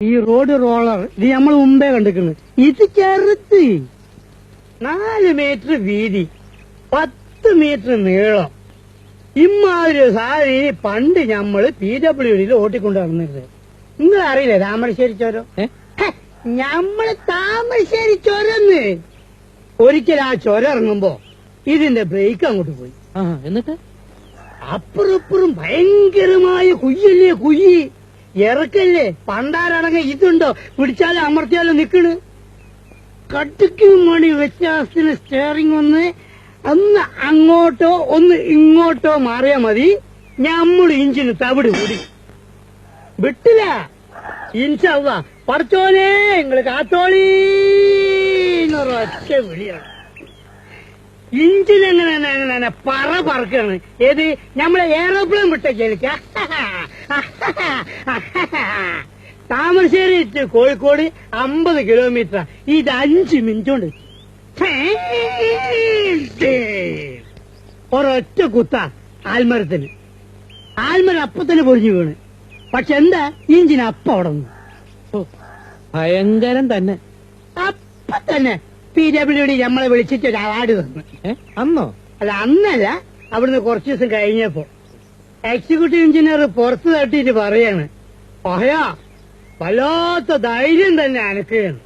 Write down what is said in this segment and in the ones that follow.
ഈ road roller ഇത് നമ്മൾ മുമ്പേ കണ്ടിരിക്കുന്നു. ഇത് ചെറുത്ത് 4 മീറ്റർ വീതി, 10 മീറ്റർ നീളം. ഇമ്മാതിരി സാധനം പണ്ട് ഞമ്മള് PWDയിൽ ഓട്ടിക്കൊണ്ട് നടന്നിരുന്നത്. നിങ്ങൾ അറിയില്ലേ താമരശ്ശേരി ചുരം? ഞമ്മള് താമരശ്ശേരി ചുരന്ന് ഒരിക്കൽ ആ ചുരം ഇറങ്ങുമ്പോ ഇതിന്റെ ബ്രേക്ക് അങ്ങോട്ട് പോയി. എന്നിട്ട് അപ്പുറപ്പുറം ഭയങ്കരമായ കുയ്യല്ലേ, കുയ്യി ഇറക്കല്ലേ. പണ്ടാരടങ്ങ ഇതുണ്ടോ, പിടിച്ചാലും അമർത്തിയാലും നിക്കണ്. കടുക്കും മണി വ്യത്യാസത്തിന് സ്റ്റിയറിംഗ് ഒന്ന് അങ്ങോട്ടോ ഒന്ന് ഇങ്ങോട്ടോ മാറിയാ മതി, ഞമ്മള് ഇഞ്ചിന് തവിട് കൂടി വിട്ടില്ല. ഇൻഷാ പടച്ചോനെ നിങ്ങള് കാത്തോളീന്നൊരൊറ്റ വിളിയാണ്. ഇഞ്ചിനെങ്ങനെ പറക്കാണ്. ഏത് നമ്മളെ എയറോപ്ലെയിൻ വിട്ടേക്ക. Thamarassery to Kozhikode 50 kilometre. ഇത് 5 മിനിറ്റ് കൊണ്ട് ഒരൊറ്റ കുത്ത ആൽമരത്തിന്. ആൽമരം അപ്പത്തന്നെ പൊരിഞ്ഞു വീണ്. പക്ഷെ എന്താ ഇഞ്ചിന് അപ്പ അവിടെ നിന്ന് ഭയങ്കരം തന്നെ. അപ്പ തന്നെ PWD നമ്മളെ വിളിച്ചിട്ട് ഒരു അവാർഡ് തന്നു. അന്നോ? അല്ല, അന്നല്ല, അവിടുന്ന് കുറച്ചു ദിവസം കഴിഞ്ഞപ്പോ എക്സിക്യൂട്ടീവ് എഞ്ചിനീയർ പുറത്തു തട്ടിയിട്ട് പറയാണ്, പഹയാ വല്ലാത്ത ധൈര്യം തന്നെ അനക്കുകയാണ്.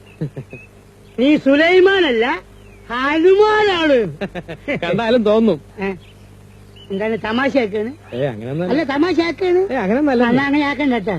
നീ സുലൈമാനല്ല ഹനുമാനാണ്. കണ്ടാലും തോന്നും. എന്താണ് തമാശ ആക്കാണ്? അങ്ങനെ അല്ല, തമാശ ആക്കാണ്. അങ്ങനെ അങ്ങനെ ആക്കണ്ട കേട്ടാ.